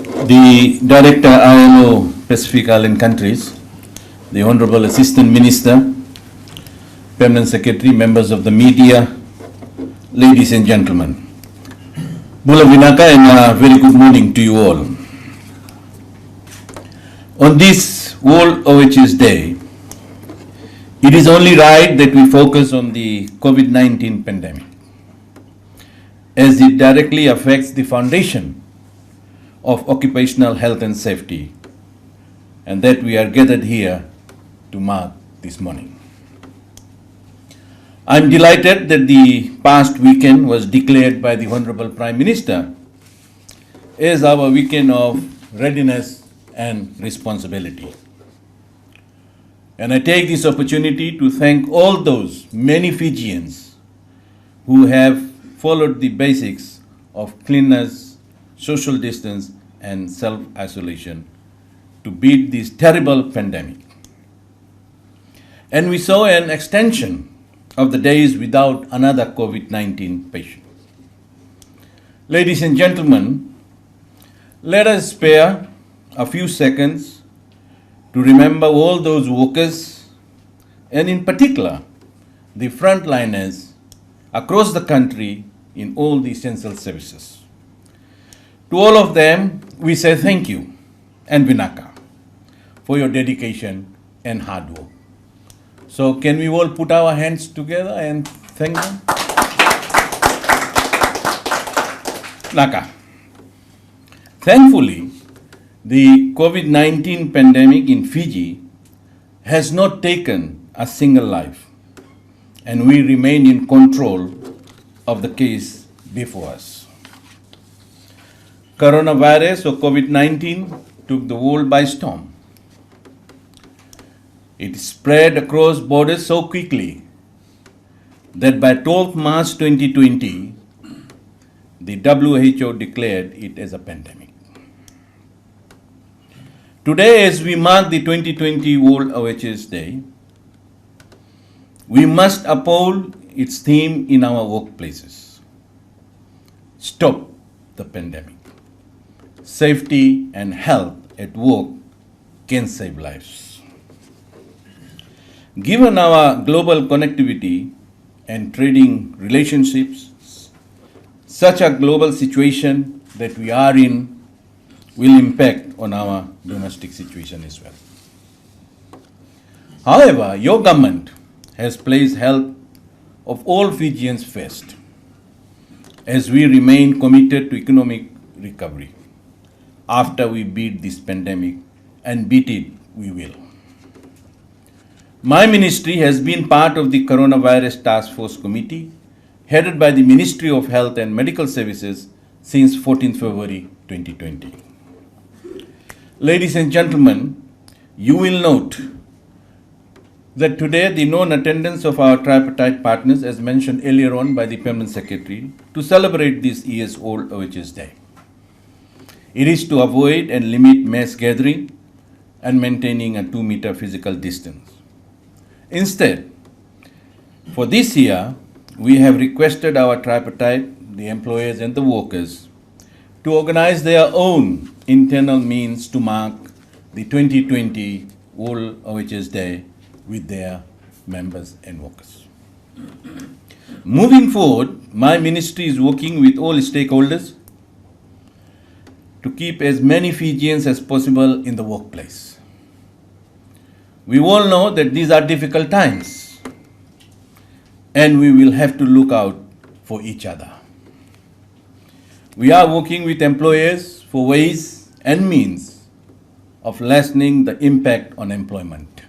the Director ILO Pacific Island countries, the Honorable Assistant Minister, Permanent Secretary, members of the media, ladies and gentlemen. Bula Vinaka and a very good morning to you all. On this World OHS Day, it is only right that we focus on the COVID-19 pandemic, as it directly affects the foundation of occupational health and safety, and that we are gathered here to mark this morning. I'm delighted that the past weekend was declared by the Honorable Prime Minister as our weekend of readiness and responsibility. And I take this opportunity to thank all those many Fijians who have followed the basics of cleanliness, social distance, and self-isolation to beat this terrible pandemic. And we saw an extension of the days without another COVID-19 patient. Ladies and gentlemen, let us spare a few seconds to remember all those workers, and in particular, the frontliners across the country in all the essential services. To all of them, we say thank you and Vinaka for your dedication and hard work. So can we all put our hands together and thank them? Naka. Thankfully, the COVID-19 pandemic in Fiji has not taken a single life, and we remain in control of the case before us. Coronavirus or COVID-19 took the world by storm. It spread across borders so quickly that by 12 March 2020, the WHO declared it as a pandemic. Today, as we mark the 2020 World OHS Day, we must uphold its theme in our workplaces. Stop the pandemic. Safety and health at work can save lives. Given our global connectivity and trading relationships, such a global situation that we are in will impact on our domestic situation as well. However, your government has placed health of all Fijians first, as we remain committed to economic recovery. After we beat this pandemic, and beat it we will. My ministry has been part of the Coronavirus Task Force Committee, headed by the Ministry of Health and Medical Services since 14 February 2020. Ladies and gentlemen, you will note that today the non-attendance of our tripartite partners, as mentioned earlier on by the Permanent Secretary, to celebrate this year's World OHS Day. It is to avoid and limit mass gathering and maintaining a 2-meter physical distance. Instead, for this year, we have requested our tripartite, the employers and the workers, to organize their own internal means to mark the 2020 World OHS Day with their members and workers. Moving forward, my ministry is working with all stakeholders to keep as many Fijians as possible in the workplace. We all know that these are difficult times, and we will have to look out for each other. We are working with employers for ways and means of lessening the impact on employment,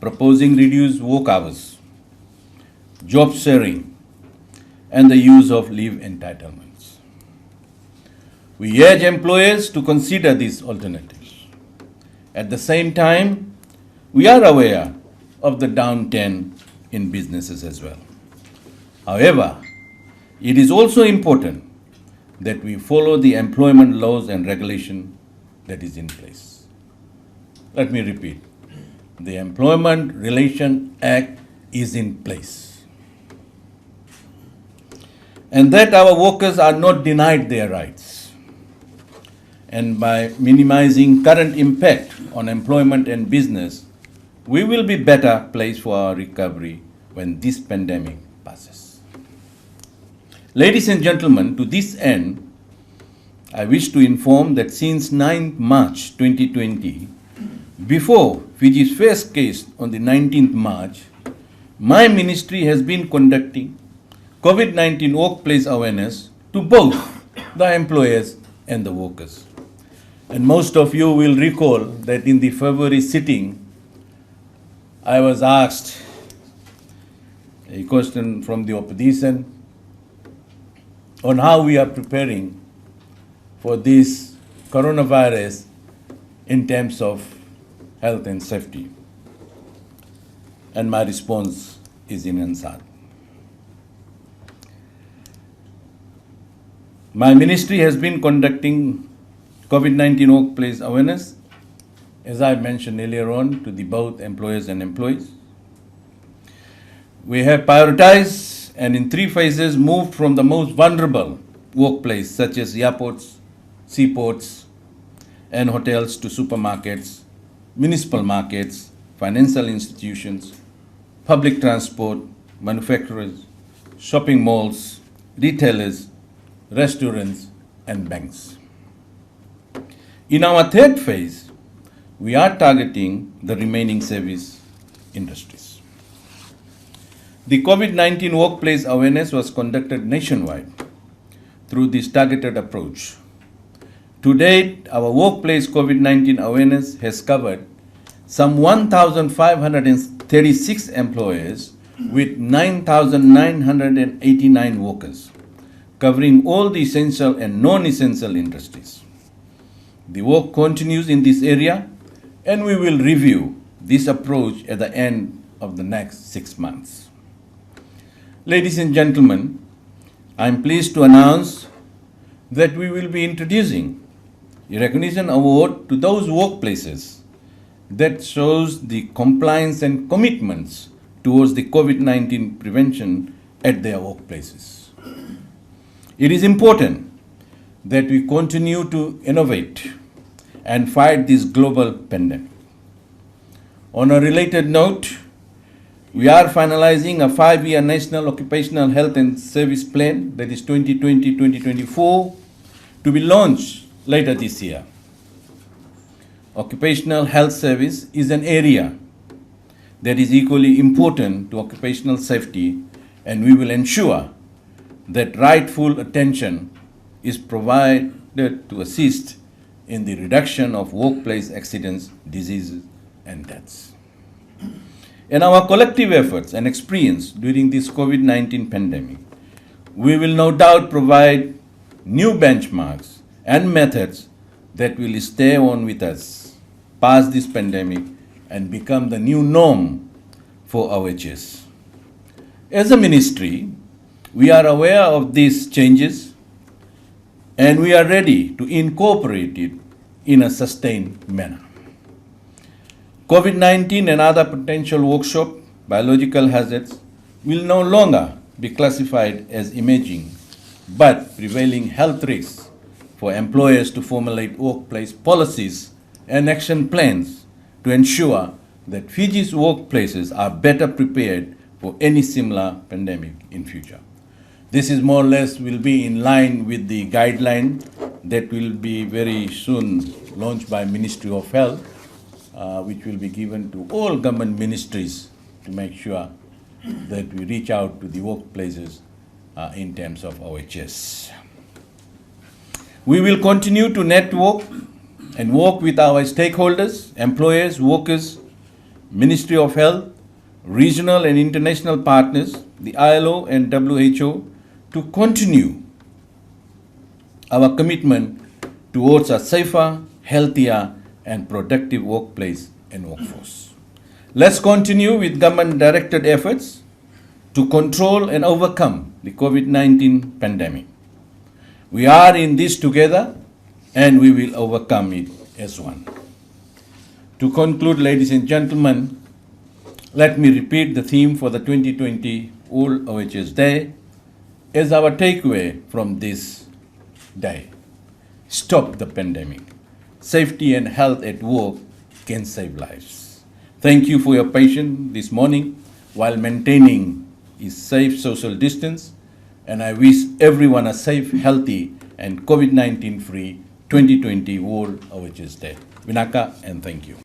proposing reduced work hours, job sharing, and the use of leave entitlements. We urge employers to consider these alternatives. At the same time, we are aware of the downturn in businesses as well. However, it is also important that we follow the employment laws and regulation that is in place. Let me repeat. The Employment Relation Act is in place, and that our workers are not denied their rights. and by minimizing current impact on employment and business, we will be better placed for our recovery when this pandemic passes. Ladies and gentlemen, to this end, I wish to inform that since 9 March 2020, before Fiji's first case on the 19th March, my ministry has been conducting COVID-19 workplace awareness to both the employers and the workers. And most of you will recall that in the February sitting, I was asked a question from the opposition on how we are preparing for this coronavirus in terms of health and safety. And my response is in answer. My ministry has been conducting COVID-19 workplace awareness, as I mentioned earlier on, to the both employers and employees. We have prioritized and in 3 phases moved from the most vulnerable workplace, such as airports, seaports, and hotels, to supermarkets, municipal markets, financial institutions, public transport, manufacturers, shopping malls, retailers, restaurants, and banks. In our 3rd phase, we are targeting the remaining service industries. The COVID-19 workplace awareness was conducted nationwide through this targeted approach. To date, our workplace COVID-19 awareness has covered some 1,536 employers with 9,989 workers, covering all the essential and non-essential industries. The work continues in this area, and we will review this approach at the end of the next 6 months. Ladies and gentlemen, I am pleased to announce that we will be introducing a recognition award to those workplaces that shows the compliance and commitments towards the COVID-19 prevention at their workplaces. It is important that we continue to innovate and fight this global pandemic. On a related note, we are finalizing a 5-year National Occupational Health and Service Plan, that is 2020-2024, to be launched later this year. Occupational health service is an area that is equally important to occupational safety, and we will ensure that rightful attention is provided to assist in the reduction of workplace accidents, diseases, and deaths. In our collective efforts and experience during this COVID-19 pandemic, we will no doubt provide new benchmarks and methods that will stay on with us past this pandemic and become the new norm for OHS. As a ministry, we are aware of these changes and we are ready to incorporate it in a sustained manner. COVID-19 and other potential workshop biological hazards will no longer be classified as emerging, but prevailing health risks for employers to formulate workplace policies and action plans to ensure that Fiji's workplaces are better prepared for any similar pandemic in future. This is more or less will be in line with the guideline that will be very soon launched by Ministry of Health, which will be given to all government ministries to make sure that we reach out to the workplaces in terms of OHS. We will continue to network and work with our stakeholders, employers, workers, Ministry of Health, regional and international partners, the ILO and WHO, to continue our commitment towards a safer, healthier, and productive workplace and workforce. Let's continue with government-directed efforts to control and overcome the COVID-19 pandemic. We are in this together, and we will overcome it as one. To conclude, ladies and gentlemen, let me repeat the theme for the 2020 World OHS Day as our takeaway from this day. stop the pandemic. Safety and health at work can save lives. Thank you for your patience this morning while maintaining a safe social distance, and I wish everyone a safe, healthy, and COVID-19 free 2020 World Overseas Day. Vinaka, and thank you.